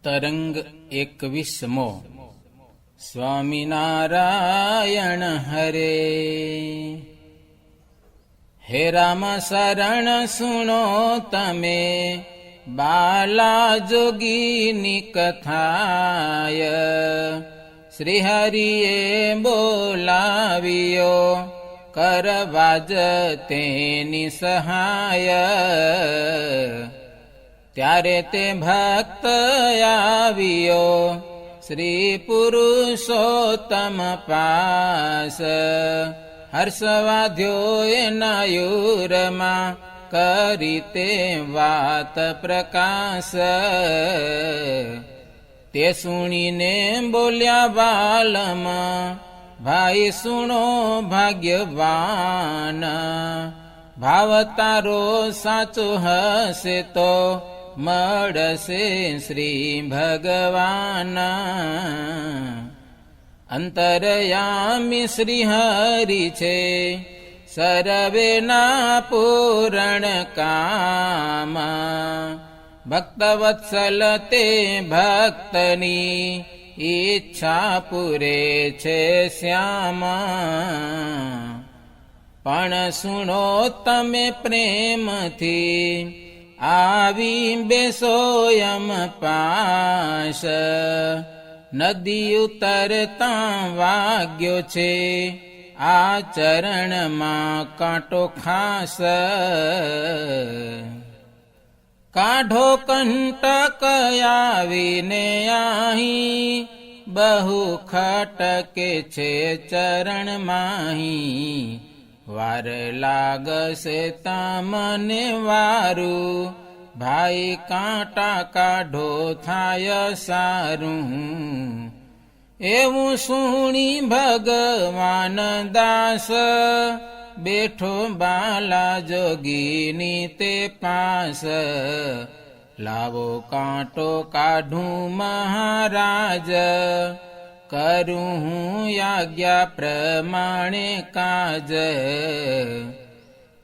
તરંગ 21મો સ્વામિનારાયણ હરે. હે રામ શરણ સુણો તમે બાલા જોગીની કથાય, શ્રી હરિએ બોલાવ્યો કરવાજ તેની સહાય. ત્યારે તે ભક્ત આવ્યો શ્રી પુરુષોત્તમ પાસ, હર્ષવાધ્યો એના યુરમાં કરી તે વાત પ્રકાશ. તે સુણીને બોલ્યા બાલમાં, ભાઈ સુણો ભાગ્યવાન, ભાવ તારો સાચો હશે તો મળશે શ્રી ભગવાન. અંતરયામી શ્રી હરિ છે સર્વેના પૂરણ કામ, ભક્તવત્સલ તે ભક્તની ઈચ્છા પૂરે છે શ્યામા. પણ સુણો તમે પ્રેમથી આવી બેસો યમ પાશ, નદી ઉતરતા વાગ્યો છે આ ચરણમાં કાંટો ખાસ. કાઢો કંટક આવીને અહીં, બહુ ખટકે છે ચરણ માહી. વાર લાગશે તમને વારું, ભાઈ કાંટા કાઢો થાય સારું. એવું સુણી ભગવાન દાસ બેઠો બાલા જોગીની તે પાસ. લાવો કાંટો કાઢું મહારાજ, કરું હું આજ્ઞા પ્રમાણે કાજ.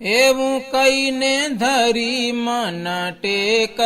એવું કહીને ધરી મન ટેક,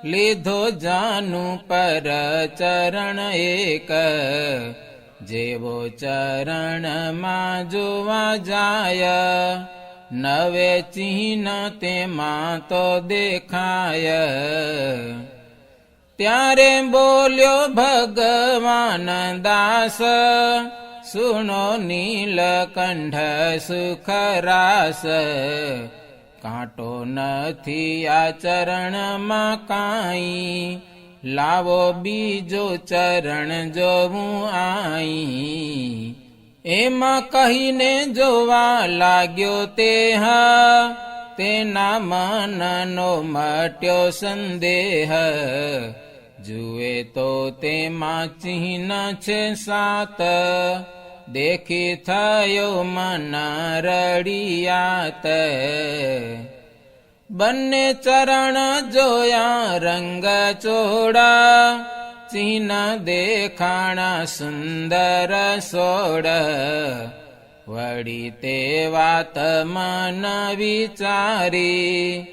લીધો જાનું પર ચરણ એક. જેવો ચરણમાં જોવા જાય, નવે ચિહ્ન તેમાં તો દેખાય. ત્યારે બોલ્યો ભગવાન દાસ, સુનો નીલકંઠ સુખરાસ. કાંટો નથી આ ચરણમાં કાંઈ, લાવો બીજો ચરણ જોવું આઈ. એમાં કહીને જોવા લાગ્યો તે તેના મનનો મટ્યો સંદેહ. જુએ તો તેમાં ચિહ્ન છે 7, દેખી થયો મન રડિયાત. બંને ચરણ જોયા રંગ ચોડા, ચિહ્ન દેખાણા સુંદર સોડ. વળી તે વાત મન વિચારી,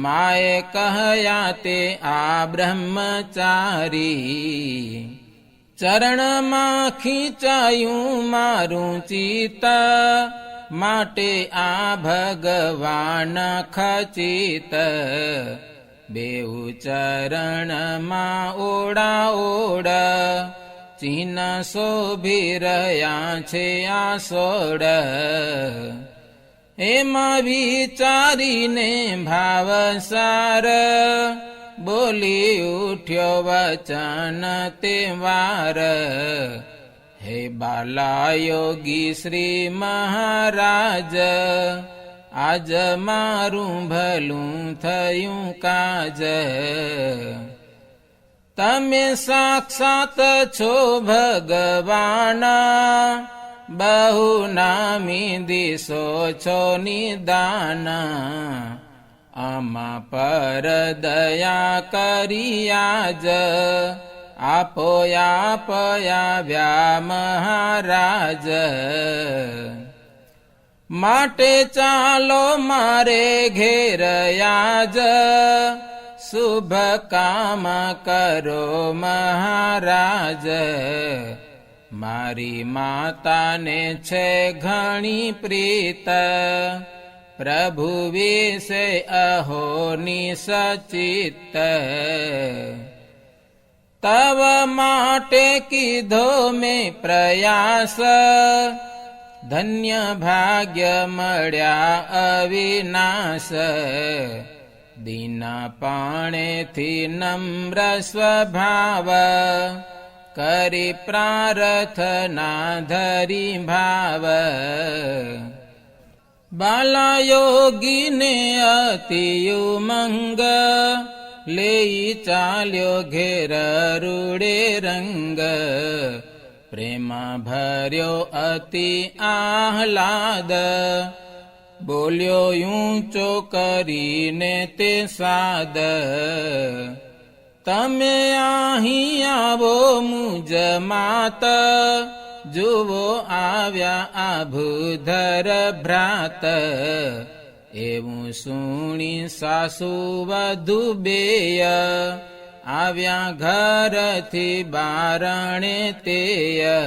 માએ કહ્યા તે આ બ્રહ્મચારી. ચરણમાં ખીચાયું મારું ચિત્ત, માટે આ ભગવાન ખચિત. બેઉ ચરણમાં ઓડા ઓડ, ચિહ્ન શોભી રહ્યા છે આ સોડ. એમાં વિચારીને ભાવસાર, બોલી ઉઠ્યો વચન તે વાર. હે બાલા યોગી શ્રી મહારાજ, આજ મારું ભલું થયું કાજ. તમે સાક્ષાત છો ભગવાન, બહુ નામી દિશો છો નિદાન. આમાં પર દયા કરી આજ, આપો આવ્યા મહારાજ. માટે ચાલો મારે ઘેર આજ, શુભ કામ કરો મહારાજ. મારી માતાને છે ઘણી પ્રીત, પ્રભુ વિશે અહોની સચિત. તવ માટે કીધો મેં પ્રયાસ, ધન્ય ભાગ્ય મળ્યા અવિનાશ. દીનાપણેથી નમ્ર સ્વભાવ, કરી પ્રાર્થના ધરી ભાવ. બાલાયોગીને અતિ ઉમંગ, લેઈ ચાલ્યો ઘેર રૂડે રંગ. પ્રેમ ભર્યો અતિ આહલાદ, બોલ્યો ઊંચો કરીને તે સાદ. તમે અહીં આવો મુજ માત, જુઓ આવ્યા આ ભૂધર ભ્રાત. એવું સુણી સાસુ વધુ બેય, આવ્યા ઘરથી બારણે તેય.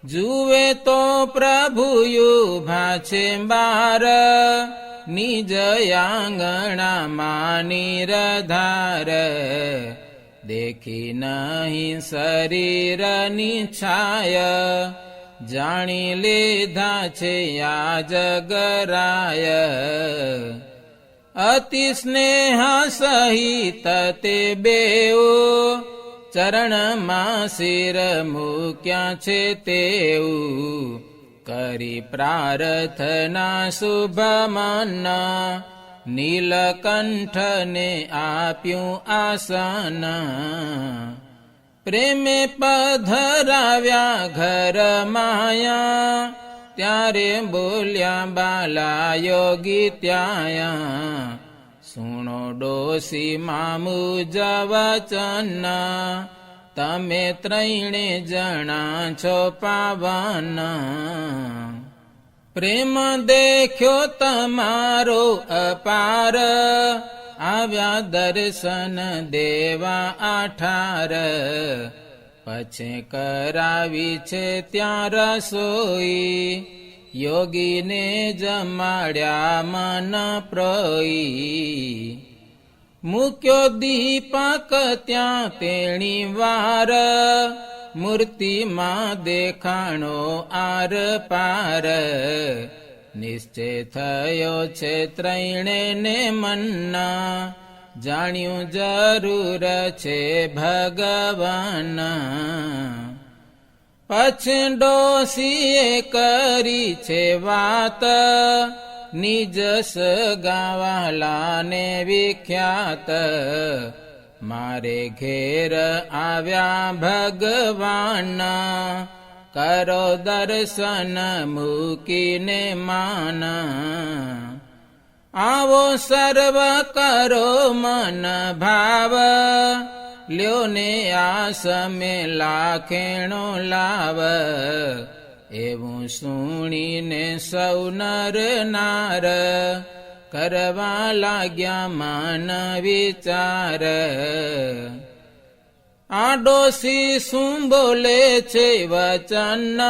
જુએ તો પ્રભુ ઉભા છે બાર, નિજ આંગણામાં નિરધાર. દેખી નહીં શરીરની છાય, જાણી લીધા છે આ જગરાય. અતિ સ્નેહ સહિત તે બેઉ, ચરણમાં શિર મૂક્યા છે તેવું. કરી પ્રાર્થના શુભ મન, નીલકંઠને આપ્યું આસન. પ્રેમે પધરાવ્યા ઘર માયા, ત્યારે બોલ્યા બાલા યોગી ત્યાયા. સુણો ડોસી મામુજ વચન, તમે ત્રણે જણા છો પાવન. પ્રેમ દેખ્યો તમારો અપાર, આવ્યા દર્શન દેવા 18. પછી કરાવી છે ત્યાં રસોઈ, યોગીને જમાડ્યા મન પ્રોઈ. મૂક્યો દીપક ત્યાં તેણી વાર, મૂર્તિમાં દેખાણો આર પાર. નિશ્ચય થયો છે ત્રણે ને મન્ના, જાણ્યું જરૂર છે ભગવાન. પછી ડોસીએ કરી છે વાત, નિજ સગાવાલાને વિખ્યાત. મારે ઘેર આવ્યા ભગવાન, કરો દર્શન મૂકીને માન. આવો સર્વ કરો મન ભાવ, લ્યો ને આસ મેં લાખેણો લાવ. એવું સુણીને સૌ નર નાર, કરવા લાગ્યા મન વિચાર. આ ડોસી શું બોલે છે વચન,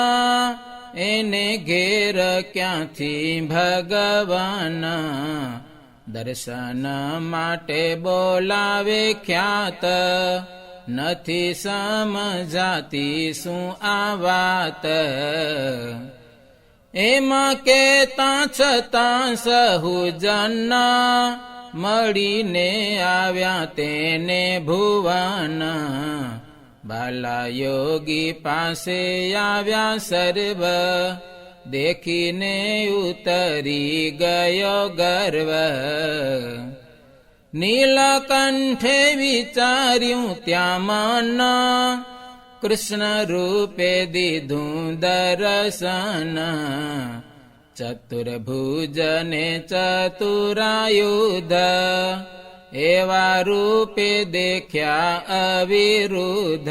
એને ઘેર ક્યાંથી ભગવાન. દર્શન માટે બોલાવે ખ્યાત, નથી સમજાતી શું આ વાત. એમાં કેતા છતાં સહુજન, મળીને આવ્યા તેને ભુવન. બાલા યોગી પાસે આવ્યા સર્વ, દેખીને ઉતરી ગયો ગર્વ. નીલકંઠે વિચાર્યું ત્યાં મન, કૃષ્ણ રૂપે દીધું દર્શન. ચતુર્ભુજને ચતુરાયુધ, એવા રૂપે દેખ્યા અવિરુદ્ધ.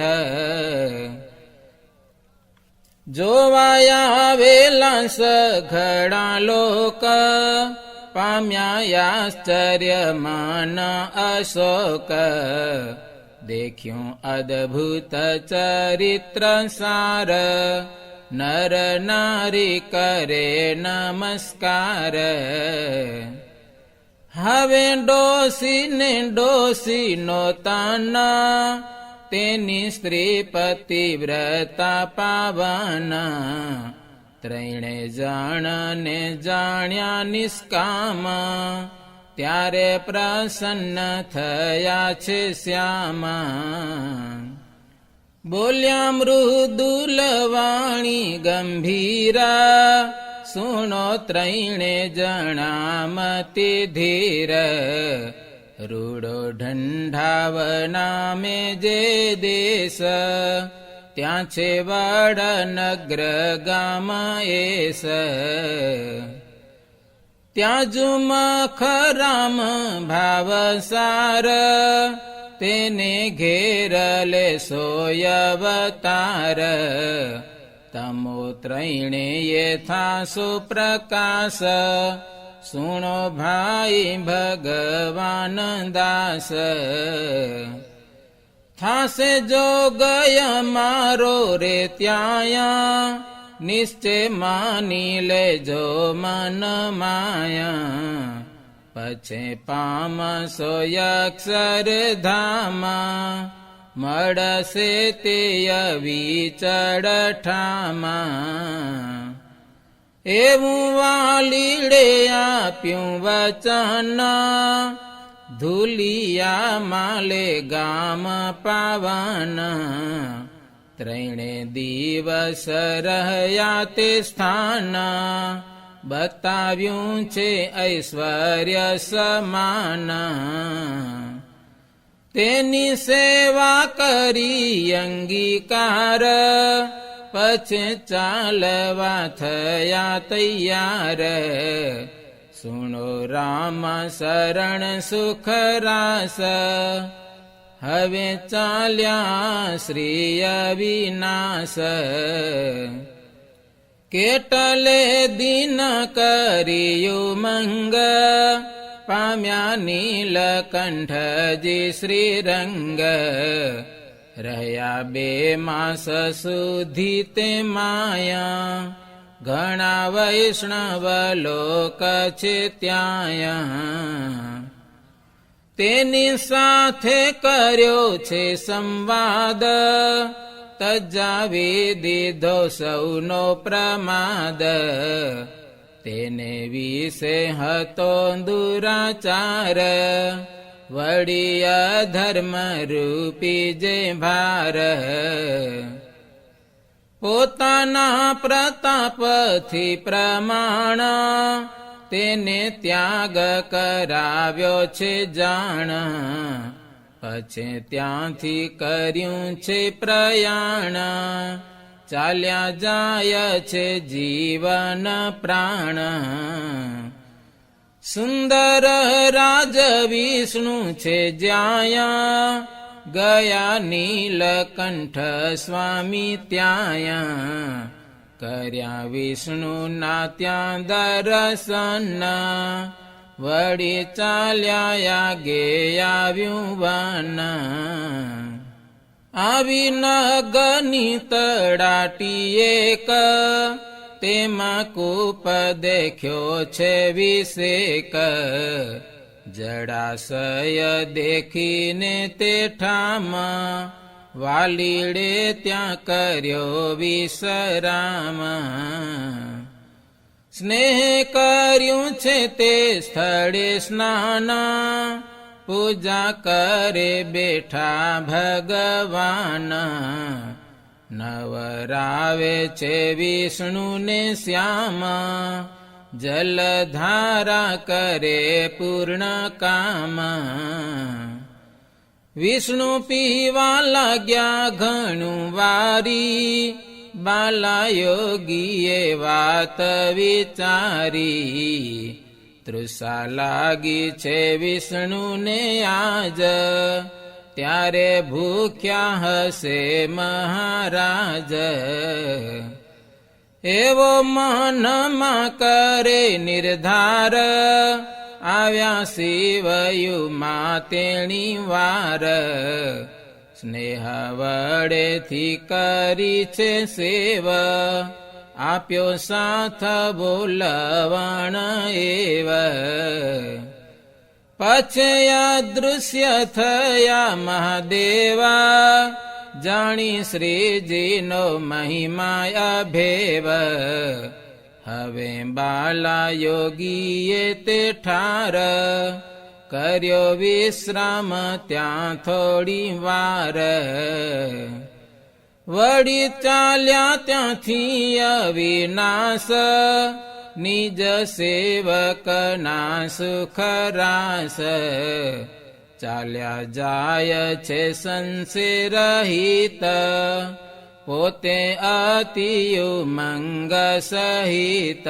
જોવાયા આવેલા સઘળા લોક, પામ્યા આશ્ચર્યમાન અશોક, દેખ્યું અદભુત ચરિત્ર સાર, નર નારી કરે નમસ્કાર. હવે ડોસીનો તાન, તેની સ્ત્રી પતિવ્રતા પાવન, ત્રણે જણને જાણ્યા નિષ્કામ, ત્યારે પ્રસન્ન થયા છે શ્યામા. બોલ્યા મૃદુલ વાણી ગંભીરા, સુણો ત્રણે જણામતિ ધીર, રૂડો ઢંઢાવ નામે જે દેશ, ત્યાં છે વડનગ્ર ગામ એસ. ત્યાં જુમખ રામ ભાવસાર, તેને ઘેર લેશોય અવતાર. તમો ત્રણે યથા સુપ્રકાશ, સુણો ભાઈ ભગવાન દાસ. થાશે જોગય મારો રે ત્યાયા, નિશ્ચય માની લેજો મન માયા. પછે પામશો અક્ષરધામા, મળશે તે વિચડઠામાં. એવું વાલીડે આપ્યું વચન, ધૂલિયા માલે ગામ પાવન. ત્રણે દિવસ રહ્યા તે સ્થાન, બતાવ્યું છે ઐશ્વર્ય સમાન. તેની સેવા કરી અંગીકાર, પછી ચાલવા થયા તૈયાર. સુણો રામ શરણ સુખ રાસ, હવે ચાલ્યા શ્રી અવિનાશ. કેટલે દિન કર્યું મંગ, પામ્યા નીલકંઠજી શ્રીરંગ. રહ્યા 2 માસ સુધી તે માયા, ઘણા વૈષ્ણવ લોક છે ત્યાં. તેની સાથે કર્યો છે સંવાદ, તજાવી દીધો સૌનો પ્રમાદ. તેને વિશે હતો દુરાચાર, વળી અધર્મ રૂપી જે ભાર. પોતાના પ્રતાપથી પ્રમાણ, તેને ત્યાગ કરાવ્યો છે જાણ. પછી ત્યાંથી કર્યું છે પ્રયાણ, ચાલ્યા જાય છે જીવન પ્રાણ. સુંદર રાજ વિષ્ણુ છે જ્યાં, ગયા નીલકંઠ સ્વામી ત્યાં. કર્યા વિષ્ણુના ત્યાં દર્શન, વળી ચાલ્યા ગે આવ્યું વન. આવી નગની તડાટી એક, તેમાં કૂપ દેખ્યો છે વિશેક. જળાશય દેખીને તે ઠામ, વાલીડે ત્યાં કર્યો વિશ્રામ. સ્નેહ કર્યું છે તે સ્થળે સ્નાન, પૂજા કરે બેઠા ભગવાન. નવરાવે છે વિષ્ણુને શ્યામ, જલધારા કરે પૂર્ણ કામ. વિષ્ણુ પીવા લાગ્યા ઘણું વારી, બાલા યોગીએ વાત વિચારી. તૃષા લાગી છે વિષ્ણુને આજ, ત્યારે ભૂખ્યા હશે મહારાજ. એવો મનમાં કરે નિર્ધાર, આવ્યા શિવયુમાં તેણી વાર. સ્નેહ વડેથી કરી છે સેવ, આપ્યો સાથ બોલવણ એવ. પછી અદૃશ્ય થયા મહાદેવા, જાણી શ્રીજીનો મહિમા અભેવ. હવે બાલા યોગીએ તે ઠાર, કર્યો વિશ્રામ ત્યાં થોડી વાર. વળી ચાલ્યા ત્યાંથી અવિનાશ, નિજ સેવકના સુખ રાસ. ચાલ્યા જાય છે સંશય રહિત, પોતે અતિ ઉમંગ સહિત.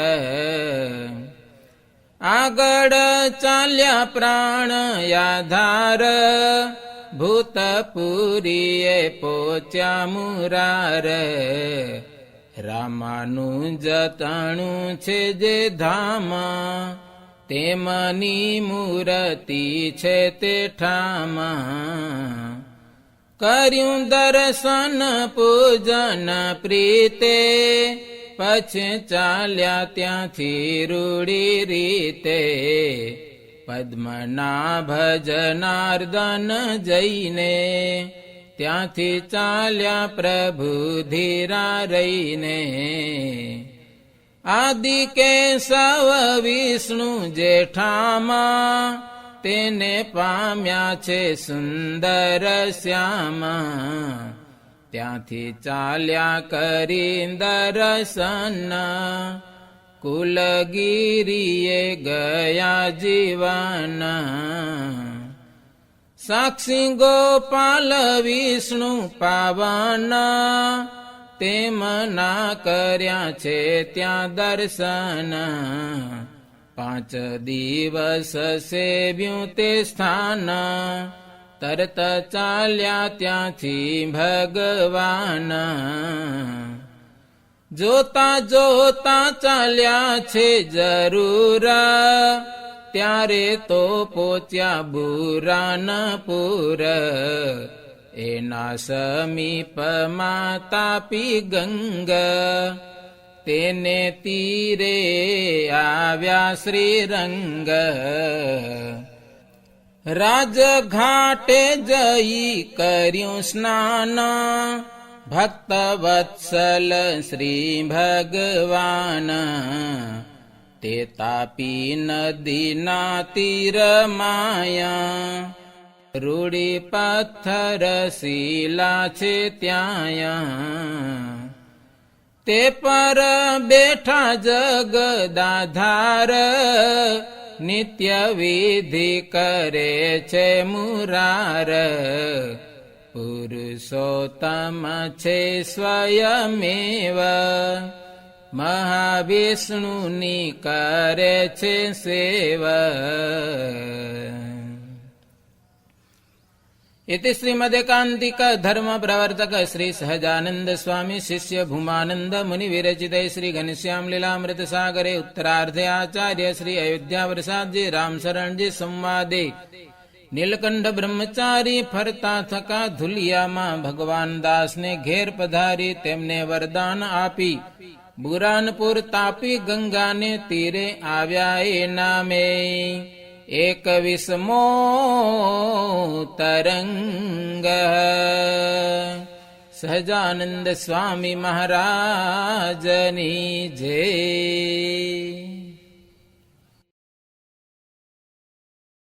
આગળ ચાલ્યા પ્રાણ યાધાર, ભૂતપુરીએ પહોંચ્યા મુરાર. રામાનું જતણું છે જે ધામ, તેમની મૂર્તિ છે તે ઠામ. કર્યું દર્શન પૂજન પ્રીતે, પછી ચાલ્યા ત્યાંથી રૂડી રીતે. પદ્મનાભ જનાર્દન જઈને, ત્યાંથી ચાલ્યા પ્રભુ ધીરા રહીને. આદિ કેશવ વિષ્ણુ જેઠામાં, તેને પામ્યા છે સુંદર શ્યામા. ત્યાંથી ચાલ્યા કરી દર્શન, કુલગીરીએ ગયા જીવન. સાક્ષી ગોપાલ વિષ્ણુ પાવન, તેમના કર્યા છે ત્યાં દર્શન. 5 દિવસ સેવ્યું તે સ્થાન, તરત ચાલ્યા ત્યાંથી ભગવાન. જોતા જોતા ચાલ્યા છે જરૂર, ત્યારે તો પહોંચ્યા બુરાનપુર. એના સમીપમાં તાપી ગંગા, તેને તીરે આવ્યા શ્રીરંગ. રાજઘાટે જઈ કર્યું સ્નાન, ભક્ત વત્સલ શ્રી ભગવાન. તે તાપી નદીના તીર માયા, રૂડી પથ્થર શીલા છે ત્યાં. તે પર બેઠા જગદાધાર, નિત્ય વિધિ કરે છે મુરાર. પુરુષોત્તમ છે સ્વયમેવ, મહાવિષ્ણુની કરે છે સેવ. इति श्रीमदेकान्तिक धर्म प्रवर्तक श्री सहजानंद स्वामी शिष्य भूमानंद मुनि विरचित श्री घनश्याम लीलामृत सागरे उत्तरार्धे आचार्य श्री अयोध्या प्रसाद जी राम शरण जी संवादे નીલકંઠ બ્રહ્મચારી ફરતા થકા ધુલિયામાં ભગવાન દાસને ઘેર પધારી તેમને વરદાન આપી બુરાનપુર તાપી ગંગાને તીરે આવ્યા એ નામે 21મો તરંગ. સહજાનંદ સ્વામી મહારાજની જય.